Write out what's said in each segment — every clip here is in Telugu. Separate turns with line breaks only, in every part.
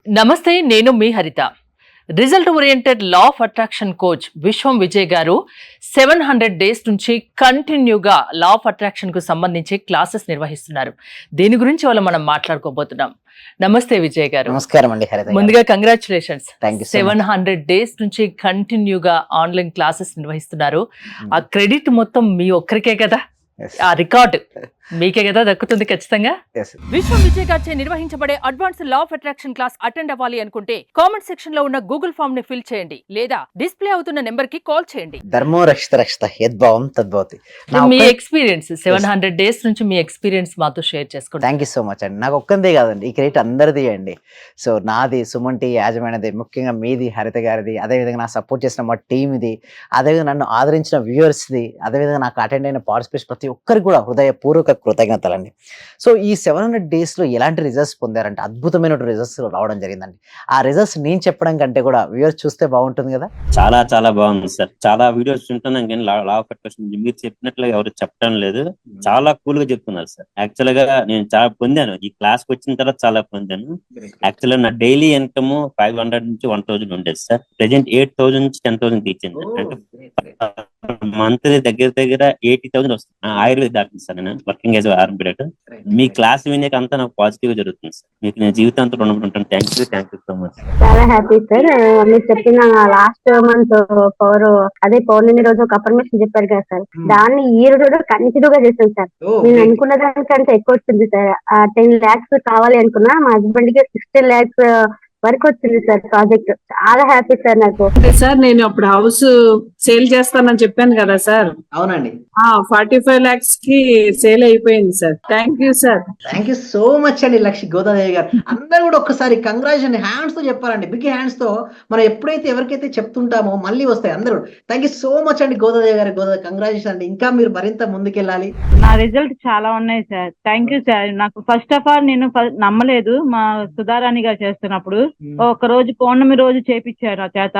నమస్తే, నేను మీ హరిత. Result oriented law of attraction coach విశ్వం విజయ్ గారు 700 డేస్ నుంచి కంటిన్యూగా లా ఆఫ్ అట్రాక్షన్ కు సంబంధించి క్లాసెస్ నిర్వహిస్తున్నారు. దీని గురించి మనం మాట్లాడుకోబోతున్నాం. నమస్తే విజయ్ గారు.
నమస్కారం అండి హరిత గారు.
ముందుగా కంగ్రాచులేషన్స్.
Thank you.
700 డేస్ నుంచి కంటిన్యూగా ఆన్లైన్ క్లాసెస్ నిర్వహిస్తున్నారు. ఆ క్రెడిట్ మొత్తం మీ ఒక్కరికే కదా, ఆ రికార్డ్ మీకే కదా దక్కుతుంది ఖచ్చితంగా. విశ్వం విజయ్ గారిచే నిర్వహించబడే advance law of attraction class attend అవ్వాలి అనుకుంటే కామెంట్ సెక్షన్ లో ఉన్న గూగుల్ ఫామ్ ని ఫిల్ చేయండి, లేదా డిస్ప్లే అవుతున్న నెంబర్ కి కాల్ చేయండి.
ధర్మో రక్షిత రక్షిత యద్భావం తద్భవతి.
మీ ఎక్స్పీరియన్స్ 700 డేస్ నుంచి మీ ఎక్స్పీరియన్స్ మాతో షేర్ చేసుకోండి.
థ్యాంక్ యూ సో మచ్ అండి. నాకు ఒక్కందే కాదండి, ఈ క్రెడిట్ అందరిది అండి. సో నాది, సుమన్ టీ యాజమాన్యది, ముఖ్యంగా మీది, హరిత గారిది, అదేవిధంగా నాకు సపోర్ట్ చేసిన మా టీమ్ ఇది, అదేవిధంగా నన్ను ఆదరించిన వ్యూవర్స్ది, అదేవిధంగా నాకు అటెండ్ అయిన పార్టిసిపేట్స్ ప్రతి ఒక్కరికి కూడా హృదయపూర్వక కృతజ్ఞతలండి. సో ఈ 700 డేస్లో ఎలాంటి రిజల్ట్స్ పొందారంటే అద్భుతమైన రిజల్ట్స్ రావడం జరిగిందండి. ఆ రిజల్ట్స్ నేను చెప్పడం కంటే కూడా వ్యూవర్స్ చూస్తే బాగుంటుంది కదా.
చాలా చాలా బాగుంది సార్. చాలా వీడియోస్ వింటున్నాం కానీ లా ఆఫ్ అట్రాక్షన్ మీరు చెప్పినట్లుగా ఎవరు చెప్పడం లేదు. చాలా కూల్ గా చెప్తున్నారు సార్. యాక్చువల్ గా నేను చాలా పొందాను, ఈ క్లాస్ కి వచ్చిన తర్వాత చాలా పొందాను. యాక్చువల్ గా నా డైలీ ఇన్కమ్ 500 నుంచి 1000 ఉండేది సార్. ప్రెసెంట్ 8000 నుంచి 10,000 ఇచ్చింది. అంటే మంత్లీ దగ్గర దగ్గర 80,000 వస్తుంది. ఆయుర్వేద డాక్టర్ సార్, నేను వర్కింగ్ యాజ్ ఆర్మ్ పీరియడ్. మీ క్లాస్ వినేక అంతా నాకు పాజిటివ్ గా జరుగుతుంది సార్. మీకు నేను జీవితాంతం రుణపడి ఉంటాను. Thank you so much.
చాలా హ్యాపీ సార్. మీరు చెప్పిన లాస్ట్ మంత్ అదే పౌర్ణమి రోజు ఒక అఫర్మేషన్ చెప్పారు కదా సార్, దాన్ని ఈ రోజు కంటిన్యూ గా చేశాను సార్. నేను అనుకున్న దానికంటే ఎక్కువ వచ్చింది సార్. 10 lakhs కావాలి అనుకున్నా, మా హస్బెండ్ కి 16 lakhs వరకు వచ్చింది సార్ ప్రాజెక్ట్. చాలా హ్యాపీ సార్ నాకు.
సార్ నేను అప్పుడు హౌస్ సేల్ చేస్తానని చెప్పాను కదా సార్.
అవునండి.
45 lakhs కి సేల్ అయిపోయింది sir. Thank you sir.
Thank you so much అండి లక్ష్మి గోదాదేవి గారు. అందరూ కూడా ఒక్కసారి కంగ్రాచులేషన్ హ్యాండ్స్ తో చెప్పాలండి, బిగ్ హ్యాండ్స్ తో. మనం ఎప్పుడైతే ఎవరికైతే చెప్తుంటామో మళ్ళీ వస్తాయి అందరూ. థ్యాంక్ యూ సో మచ్ అండి గోదాదేవి గారు. కంగ్రాచులేషన్ అండి. ఇంకా మీరు మరింత ముందుకెళ్ళాలి.
నా రిజల్ట్ చాలా ఉన్నాయి సార్. Thank you sir. నాకు ఫస్ట్ ఆఫ్ ఆల్ నేను నమ్మలేదు. మా సుధారాణి గారు చేస్తున్నప్పుడు ఒక రోజు పౌర్ణమి రోజు చేపించారు నా చేత.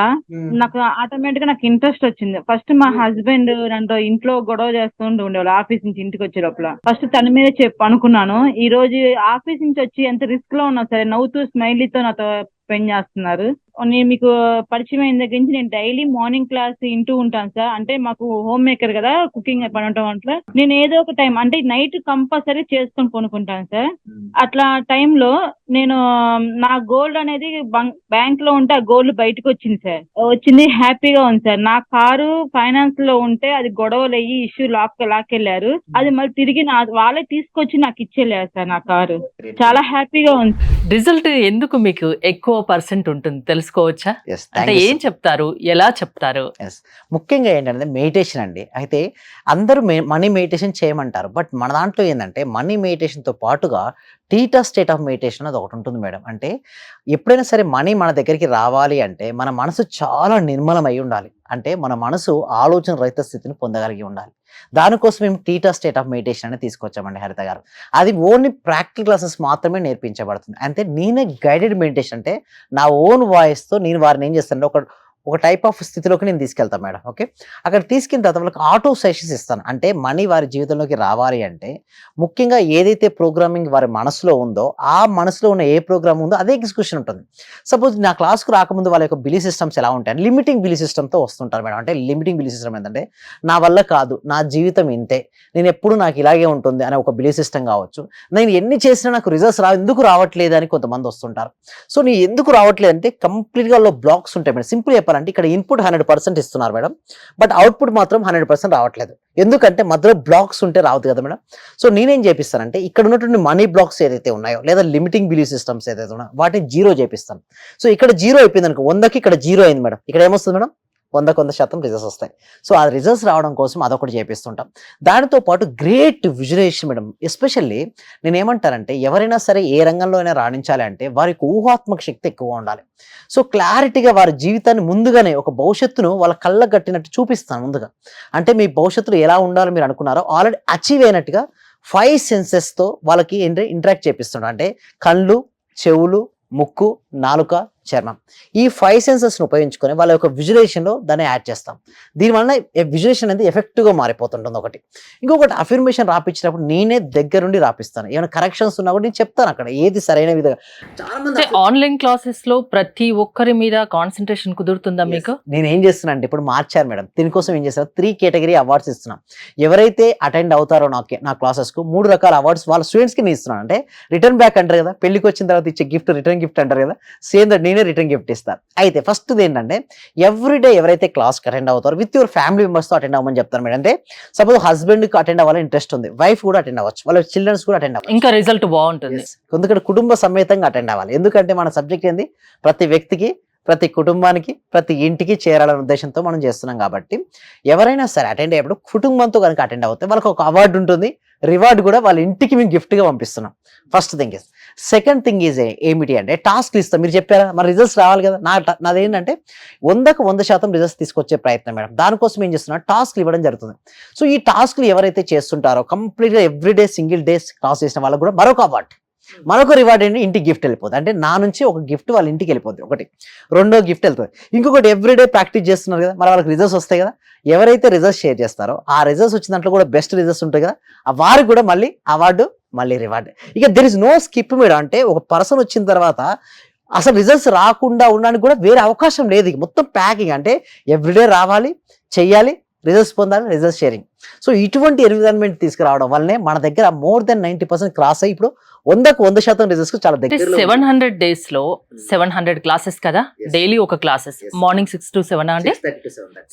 నాకు ఆటోమేటిక్ గా నాకు ఇంట్రెస్ట్ వచ్చింది. ఫస్ట్ మా హస్బెండ్ నన్ను ఇంట్లో గొడవ చేస్తూ ఉండేవాళ్ళు. ఆఫీస్ నుంచి ఇంటికి వచ్చే లోపల ఫస్ట్ తన మీద అనుకున్నాను. ఈ రోజు ఆఫీస్ నుంచి వచ్చి ఎంత రిస్క్ లో ఉన్నా సరే నవ్వుతూ స్మైలీతో నాతో స్పెండ్ చేస్తున్నారు. నేను మీకు పరిచయం అయిన దగ్గర నుంచి నేను డైలీ మార్నింగ్ క్లాస్ వింటూ ఉంటాను సార్. అంటే మాకు హోమ్ మేకర్ కదా, కుకింగ్ పని ఉండటం వల్ల నేను ఏదో ఒక టైం అంటే నైట్ కంపల్సరీ చేసుకొని కొనుక్కుంటాను సార్. అట్లా టైంలో నేను నా గోల్డ్ అనేది బ్యాంక్ లో ఉంటే ఆ గోల్డ్ బయటకు వచ్చింది సార్. వచ్చింది, హ్యాపీగా ఉంది సార్. నా కారు ఫైనాన్స్ లో ఉంటే అది గొడవలు అయ్యి ఇష్యూ లాక్కెళ్లారు. అది మళ్ళీ తిరిగి వాళ్ళే తీసుకొచ్చి నాకు ఇచ్చేళ్ళారు సార్ నా కారు. చాలా హ్యాపీగా ఉంది.
రిజల్ట్ ఎందుకు మీకు ఎక్కువ పర్సెంట్ ఉంటుంది తెలుసుకోవచ్చా? అంటే ఏం చెప్తారు, ఎలా చెప్తారు?
ముఖ్యంగా ఏంటంటే మెడిటేషన్ అండి. అయితే అందరూ మనీ మెడిటేషన్ చేయమంటారు, బట్ మన దాంట్లో ఏంటంటే మనీ మెడిటేషన్ తో పాటుగా టీటా స్టేట్ ఆఫ్ మెడిటేషన్ అది ఒకటి ఉంటుంది మేడం. అంటే ఎప్పుడైనా సరే మనీ మన దగ్గరికి రావాలి అంటే మన మనసు చాలా నిర్మలమై ఉండాలి. అంటే మన మనసు ఆలోచన రహిత స్థితిని పొందగలిగి ఉండాలి. దానికోసం మేము టీటా స్టేట్ ఆఫ్ మెడిటేషన్ అనేది తీసుకొచ్చామండి హరిత గారు. అది ఓన్లీ ప్రాక్టికల్ క్లాసెస్ మాత్రమే నేర్పించబడుతుంది. అంటే నేనే గైడెడ్ మెడిటేషన్, అంటే నా ఓన్ వాయిస్తో నేను వారిని ఏం చేస్తానంటే ఒక టైప్ ఆఫ్ స్థితిలోకి నేను తీసుకెళ్తాను మేడం. ఓకే, అక్కడ తీసుకెళ్ళిన తర్వాత వాళ్ళకి ఆటో సెషన్స్ ఇస్తాను. అంటే మనీ వారి జీవితంలోకి రావాలి అంటే ముఖ్యంగా ఏదైతే ప్రోగ్రామింగ్ వారి మనసులో ఉందో ఆ మనసులో ఉన్న ఏ ప్రోగ్రామ్ ఉందో అదే ఎగ్జిక్యూషన్ ఉంటుంది. సపోజ్ నా క్లాస్కు రాకముందు వాళ్ళ యొక్క బిలీఫ్ సిస్టమ్స్ ఎలా ఉంటాయి, లిమిటింగ్ బిలీఫ్ సిస్టమ్తో వస్తుంటారు మేడం. అంటే లిమిటింగ్ బిలీఫ్ సిస్టమ్ ఏంటంటే నా వల్ల కాదు, నా జీవితం ఇంతే, నేను ఎప్పుడు నాకు ఇలాగే ఉంటుంది అనే ఒక బిలీఫ్ సిస్టమ్ కావచ్చు. నేను ఎన్ని చేసినా నాకు రిజల్ట్స్ ఎందుకు రావట్లేదు అని కొంతమంది వస్తుంటారు. సో నీ ఎందుకు రావట్లేదు అంటే కంప్లీట్గా వాళ్ళ బ్లాక్స్ ఉంటాయి మేడం. సింపుల్ చెప్పాలంటే ఇక్కడ ఇన్పుట్ 100% ఇస్తున్నారు మేడం, బట్ అవుట్పుట్ మాత్రం 100% రావట్లేదు. ఎందుకంటే మధ్యలో బ్లాక్స్ ఉంటే రావద్దు కదా మేడం. సో నేనేం చేపిస్తానంటే ఇక్కడ ఉన్నటువంటి మనీ బ్లాక్స్ ఏదైతే ఉన్నాయో లేదా లిమిటింగ్ బిలీఫ్ సిస్టమ్స్ ఏదైతే ఉన్నాయో వాటిని 0 చేపిస్తాను. సో ఇక్కడ 0 అయిపోయింది అనుకో, 100కి ఇక్కడ 0 అయింది మేడం. ఇక్కడ ఏమొస్తుంది మేడం, 100% రిజల్ట్స్ వస్తాయి. సో ఆ రిజల్ట్స్ రావడం కోసం అదొకటి చేపిస్తుంటాం. దానితో పాటు గ్రేట్ విజువలైజేషన్ మేడం. ఎస్పెషల్లీ నేను ఏమంటానంటే ఎవరైనా సరే ఏ రంగంలో అయినా రాణించాలి అంటే వారికి ఊహాత్మక శక్తి ఎక్కువ ఉండాలి. సో క్లారిటీగా వారి జీవితాన్ని ముందుగానే ఒక భవిష్యత్తును వాళ్ళ కళ్ళకు కట్టినట్టు చూపిస్తాను ముందుగా. అంటే మీ భవిష్యత్తులో ఎలా ఉండాలో మీరు అనుకున్నారో ఆల్రెడీ అచీవ్ అయినట్టుగా 5 సెన్సెస్తో వాళ్ళకి ఇంటరాక్ట్ చేపిస్తున్నాడు. అంటే కళ్ళు, చెవులు, ముక్కు, నాలుక, చర్మం. ఈ 5 సెన్సెస్ని ఉపయోగించుకొని వాళ్ళ యొక్క విజువలైజేషన్లో దాన్ని యాడ్ చేస్తాం. దీనివల్ల విజువలైజేషన్ అనేది ఎఫెక్టివ్గా మారిపోతుంటుంది ఒకటి. ఇంకొకటి అఫర్మేషన్ రాపించినప్పుడు నేనే దగ్గరుండి రాపిస్తాను. ఏమైనా కరెక్షన్స్ ఉన్నా కూడా నేను చెప్తాను అక్కడ ఏది సరైన విధంగా. చాలా మంది
ఆన్లైన్ క్లాసెస్ లో ప్రతి ఒక్కరి మీద కాన్సన్ట్రేషన్ కుదురుతుందా మీకు?
నేను ఏం చేస్తున్నా అంటే ఇప్పుడు మార్చారు మేడం, దీనికోసం ఏం చేస్తాను 3 కేటగిరీ అవార్డ్స్ ఇస్తున్నాం. ఎవరైతే అటెండ్ అవుతారో నా క్లాసెస్కు 3 రకాల అవార్డ్స్ వాళ్ళ స్టూడెంట్స్కి నేను ఇస్తున్నాను. అంటే రిటర్న్ బ్యాక్ అంటారు కదా, పెళ్లికి వచ్చిన తర్వాత ఇచ్చే గిఫ్ట్ రిటర్న్ గిఫ్ట్ అంటారు కదా, సేమ్ దట్ నేనే రిటర్న్ గిఫ్ట్ ఇస్తాను. అయితే ఫస్ట్ ఏంటంటే ఎవ్రీడే ఎవరైతే క్లాస్కి అటెండ్ అవుతారో విత్ యువర్ ఫ్యామిలీ మెంబర్స్తో అటెండ్ అవ్వమని చెప్తాను మేడం. అంటే సపోజ్ హస్బెండ్కి అటెండ్ అవ్వాలని ఇంట్రెస్ట్ ఉంది, వైఫ్ కూడా అటెండ్ అవ్వచ్చు, వాళ్ళ చిల్డ్రన్స్ కూడా అటెండ్ అవ్వచ్చు.
ఇంకా రిజల్ట్ బాగుంటుంది.
ఎందుకంటే కుటుంబ సమేతంగా అటెండ్ అవ్వాలి. ఎందుకంటే మన సబ్జెక్ట్ ఏంది ప్రతి వ్యక్తికి, ప్రతి కుటుంబానికి, ప్రతి ఇంటికి చేరాలనే ఉద్దేశంతో మనం చేస్తున్నాం. కాబట్టి ఎవరైనా సరే అటెండ్ అయ్యేప్పుడు కుటుంబంతో కనుక అటెండ్ అవుతే వాళ్ళకి ఒక అవార్డు ఉంటుంది, రివార్డ్ కూడా వాళ్ళ ఇంటికి మేము గిఫ్ట్గా పంపిస్తున్నాం. First thing is. Second thing is ఏమిటి అంటే టాస్క్లు ఇస్తాం. మీరు చెప్పారా మరి రిజల్ట్స్ రావాలి కదా, నాదేంటంటే 100% రిజల్ట్స్ తీసుకొచ్చే ప్రయత్నం మేడం. దానికోసం ఏం చేస్తున్నా టాస్క్లు ఇవ్వడం జరుగుతుంది. సో ఈ టాస్క్లు ఎవరైతే చేస్తుంటారో కంప్లీట్గా ఎవ్రీడే సింగిల్ డేస్ క్లాస్ చేసిన వాళ్ళకు కూడా మరొక అవార్డు, మరొక రివార్డ్ ఏంటి ఇంటికి గిఫ్ట్ వెళ్ళిపోతుంది. అంటే నా నుంచి ఒక గిఫ్ట్ వాళ్ళ ఇంటికి వెళ్ళిపోద్ది, ఒకటి. రెండో గిఫ్ట్ వెళ్తుంది. ఇంకొకటి ఎవ్రీడే ప్రాక్టీస్ చేస్తున్నారు కదా, మరి వాళ్ళకి రిజల్ట్స్ వస్తాయి కదా. ఎవరైతే రిజల్ట్స్ షేర్ చేస్తారో ఆ రిజల్ట్స్ వచ్చిన దాంట్లో కూడా బెస్ట్ రిజల్ట్స్ ఉంటాయి కదా, ఆ వారికి కూడా మళ్ళీ అవార్డు, మళ్ళీ రివార్డ్. ఇక there is no skip madam. అంటే ఒక పర్సన్ వచ్చిన తర్వాత అసలు రిజల్ట్స్ రాకుండా ఉండడానికి కూడా వేరే అవకాశం లేదు. ఇక మొత్తం ప్యాకింగ్. అంటే ఎవ్రీడే రావాలి, చెయ్యాలి, రిజల్ట్స్ పొందాలి, రిజల్ట్ షేరింగ్. సో ఇటువంటి ఎన్విరాన్మెంట్ తీసుకురావడం వల్లనే మన దగ్గర మోర్ దెన్ 90% క్రాస్ అయ్యి ఇప్పుడు 100% రిజల్ట్స్ చాలా దగ్గర.
700 డేస్ లో 700 క్లాసెస్ కదా, డైలీ ఒక క్లాసెస్, మార్నింగ్ 6 to 7 అంటే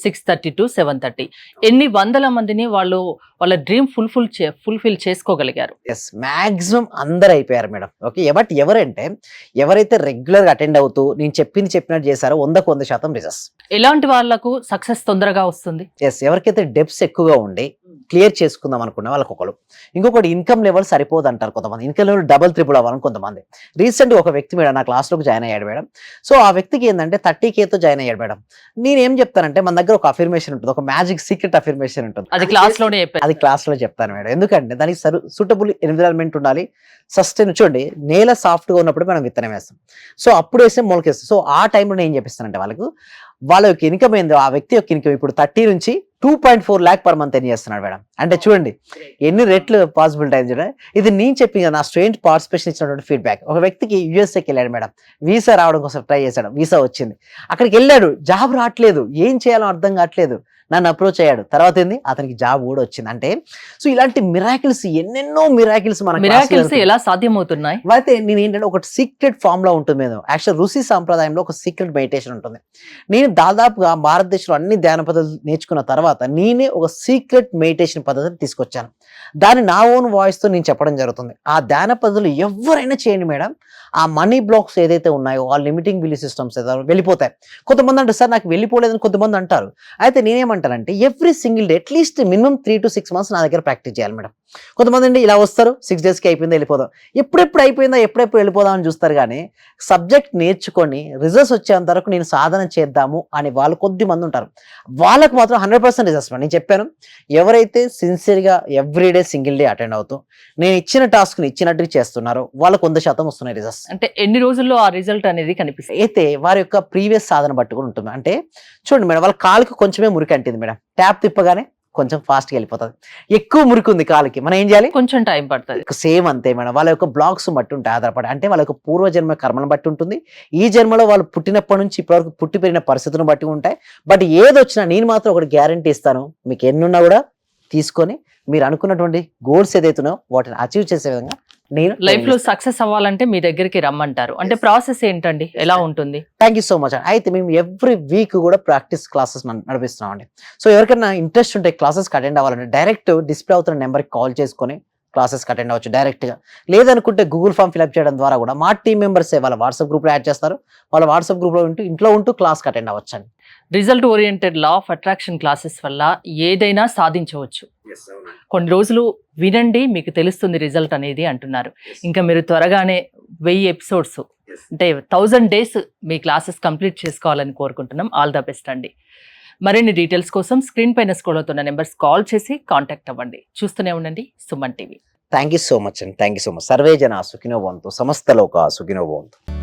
6:30 to 7:30. ఎన్ని వందల మందిని వాళ్ళ డ్రీమ్ ఫుల్ఫిల్ చేసుకోగలిగారు?
ఎస్, మాక్సిమం అందరు అయిపోయారు మేడం. ఓకే, బట్ ఎవరంటే ఎవరైతే రెగ్యులర్ గా అటెండ్ అవుతూ నేను చెప్పినట్టు చేశారో 100% రిజల్ట్స్.
ఎలాంటి వాళ్ళకు సక్సెస్ తొందరగా వస్తుంది?
ఎస్, ఎవరికైతే డెప్స్ ఎక్కువగా ఉండి క్లియర్ చేసుకుందాం అనుకున్న వాళ్ళకి ఒకరు. ఇంకొకటి ఇన్కమ్ లెవెల్ సరిపోదు అంటారు కొంతమంది, ఇన్కమ్ లెవెల్ డబుల్ ట్రిపుల్ అవ్వాలని కొంతమంది. రీసెంట్గా ఒక వ్యక్తి మేడం నా క్లాస్లోకి జాయిన్ అయ్యాడు మేడం. సో ఆ వ్యక్తికి ఏంటంటే 30Kతో జాయిన్ అయ్యాడు మేడం. నేను ఏం చెప్తానంటే మన దగ్గర ఒక అఫర్మేషన్ ఉంటుంది, ఒక మ్యాజిక్ సీక్రెట్ అఫర్మేషన్ ఉంటుంది.
అది క్లాస్లోనే చెప్తాను
మేడం. ఎందుకంటే దానికి సూటబుల్ ఎన్విరాన్మెంట్ ఉండాలి, సస్టైన్. చూడండి, నేల సాఫ్ట్గా ఉన్నప్పుడు మనం విత్తనం వేస్తాం, సో అప్పుడు వేస్తే మొలకేస్తాం. సో ఆ టైంలో నేను ఏం చెప్పిస్తానంటే వాళ్ళ యొక్క ఇన్కమ్ ఏందో, ఆ వ్యక్తి యొక్క ఇన్కమ్ ఇప్పుడు 30 నుంచి 2.4 lakh per month ఎన్ని చేస్తున్నాడు మేడం. అంటే చూడండి ఎన్ని రెట్లు పాసిబిలిటీ అయింది చూడండి. ఇది నేను చెప్పి నా స్టూడెంట్ పార్టిసిపేషన్ ఇచ్చినటువంటి ఫీడ్బ్యాక్. ఒక వ్యక్తికి యూఎస్ఏకి వెళ్ళాడు మేడం, వీసా రావడం కోసం ట్రై చేశాడు, వీసా వచ్చింది. అక్కడికి వెళ్ళాడు, జాబ్ రావట్లేదు, ఏం చేయాలో అర్థం కావట్లేదు, నన్ను అప్రోచ్ అయ్యాడు. తర్వాత ఏంది, అతనికి జాబ్ కూడా వచ్చింది. అంటే సో ఇలాంటి మిరాకిల్స్, ఎన్నెన్నో మిరాకిల్స్
ఎలా సాధ్యమవుతున్నాయి
అయితే నేను ఏంటంటే ఒక సీక్రెట్ ఫామ్ లో ఉంటుంది మీద. యాక్చువల్ ఋషి సాంప్రదాయంలో ఒక సీక్రెట్ మెడిటేషన్ ఉంటుంది. నేను దాదాపుగా భారతదేశంలో అన్ని ధ్యాన పద్ధతులు నేర్చుకున్న తర్వాత నేనే ఒక సీక్రెట్ మెడిటేషన్ పద్ధతిని తీసుకొచ్చాను. దాన్ని నా ఓన్ వాయిస్ తో నేను చెప్పడం జరుగుతుంది. ఆ ధ్యాన పద్ధతులు ఎవరైనా చేయండి మేడం, ఆ మనీ బ్లాక్స్ ఏదైతే ఉన్నాయో, ఆ లిమిటింగ్ బిలీఫ్ సిస్టమ్స్ ఏదో వెళ్ళిపోతాయి. కొంతమంది అంటే సార్ నాకు వెళ్ళిపోలేదని కొంతమంది అంటారు. అయితే నేనేమంటానంటే every single day at least minimum 3 to 6 months నా దగ్గర ప్రాక్టీస్ చేయాలి మేడం. కొంతమంది అండి ఇలా వస్తారు, 6 daysకి అయిపోయిందా వెళ్ళిపోదాం, ఎప్పుడెప్పుడు అయిపోయిందా ఎప్పుడెప్పుడు వెళ్ళిపోదాం అని చూస్తారు. కానీ సబ్జెక్ట్ నేర్చుకొని రిజల్ట్స్ వచ్చేంత వరకు నేను సాధన చేద్దాము అని వాళ్ళు కొద్ది మంది ఉంటారు. వాళ్ళకు మాత్రం 100% రిజల్ట్స్. నేను చెప్పాను, ఎవరైతే సిన్సియర్గా ఎవ్రీడే సింగిల్ డే అటెండ్ అవుతూ నేను ఇచ్చిన టాస్క్ని ఇచ్చినట్టు చేస్తున్నారో వాళ్ళకు 100% వస్తున్నాయి రిజల్ట్స్.
అంటే ఎన్ని రోజుల్లో ఆ రిజల్ట్ అనేది కనిపిస్తుంది?
అయితే వారి యొక్క ప్రీవియస్ సాధన బట్టి కూడా ఉంటుంది. అంటే చూడండి మేడం, వాళ్ళ కాలుకి కొంచెమే మురికి అంటింది మేడం, ట్యాప్ తిప్పగానే కొంచెం ఫాస్ట్గా వెళ్ళిపోతుంది. ఎక్కువ మురికి ఉంది కాలికి, మనం ఏం చేయాలి,
కొంచెం టైం పడుతుంది.
సేమ్ అంతే మేడం, వాళ్ళ యొక్క బ్లాక్స్ బట్టి ఉంటాయి ఆధారపడి. అంటే వాళ్ళ యొక్క పూర్వజన్మ కర్మను బట్టి ఉంటుంది, ఈ జన్మలో వాళ్ళు పుట్టినప్పటి నుంచి ఇప్పటివరకు పుట్టి పెరిగిన పరిస్థితులను బట్టి ఉంటాయి. బట్ ఏది వచ్చినా నేను మాత్రం ఒకటి గ్యారంటీ ఇస్తాను, మీకు ఎన్నున్నా కూడా తీసుకొని మీరు అనుకున్నటువంటి గోల్స్ ఏదైతున్నాయో వాటిని అచీవ్ చేసే విధంగా నేను
లైఫ్ లో సక్సెస్ అవ్వాలంటే మీ దగ్గరికి రమ్మంటారు. అంటే ప్రాసెస్ ఏంటండి, ఎలా ఉంటుంది?
Thank you so much. అయితే మేము ఎవ్రీ వీక్ కూడా ప్రాక్టీస్ క్లాసెస్ నడిపిస్తున్నాం అండి. సో ఎవరికైనా ఇంట్రెస్ట్ ఉంటే క్లాసెస్కి అటెండ్ అవ్వాలంటే డైరెక్ట్ డిస్ప్లే అవుతున్న నెంబర్కి కాల్ చేసుకొని క్లాసెస్కి అటెండ్ అవ్వచ్చు డైరెక్ట్గా. లేదనుకుంటే గూగుల్ ఫామ్ ఫిల్అప్ చేయడం ద్వారా కూడా మా టీమ్ మెంబర్సే వాళ్ళ వాట్సాప్ గ్రూప్లో యాడ్ చేస్తారు, వాళ్ళ వాట్సాప్ గ్రూప్లో ఇంట్లో ఉంటూ క్లాస్కి అటెండ్ అవ్వచ్చు అండి.
Result oriented law of attraction classes వల్ల ఏదైనా సాధించవచ్చు. కొన్ని రోజులు వినండి, మీకు తెలుస్తుంది రిజల్ట్ అనేది అంటున్నారు. ఇంకా మీరు త్వరగానే 1000 ఎపిసోడ్స్ అంటే 1000 days మీ క్లాసెస్ కంప్లీట్ చేసుకోవాలని కోరుకుంటున్నాం. ఆల్ ద బెస్ట్ అండి. మరిన్ని డీటెయిల్స్ కోసం స్క్రీన్ పైన స్క్రోల్ అవుతున్న నెంబర్స్ కాల్ చేసి కాంటాక్ట్ అవ్వండి. చూస్తూనే ఉండండి Suman TV.
Thank you so much అండి, థ్యాంక్ యూ సో మచ్. సర్వే జన సుఖినో భవంతు, సమస్త లోకా సుఖినో భవంతు.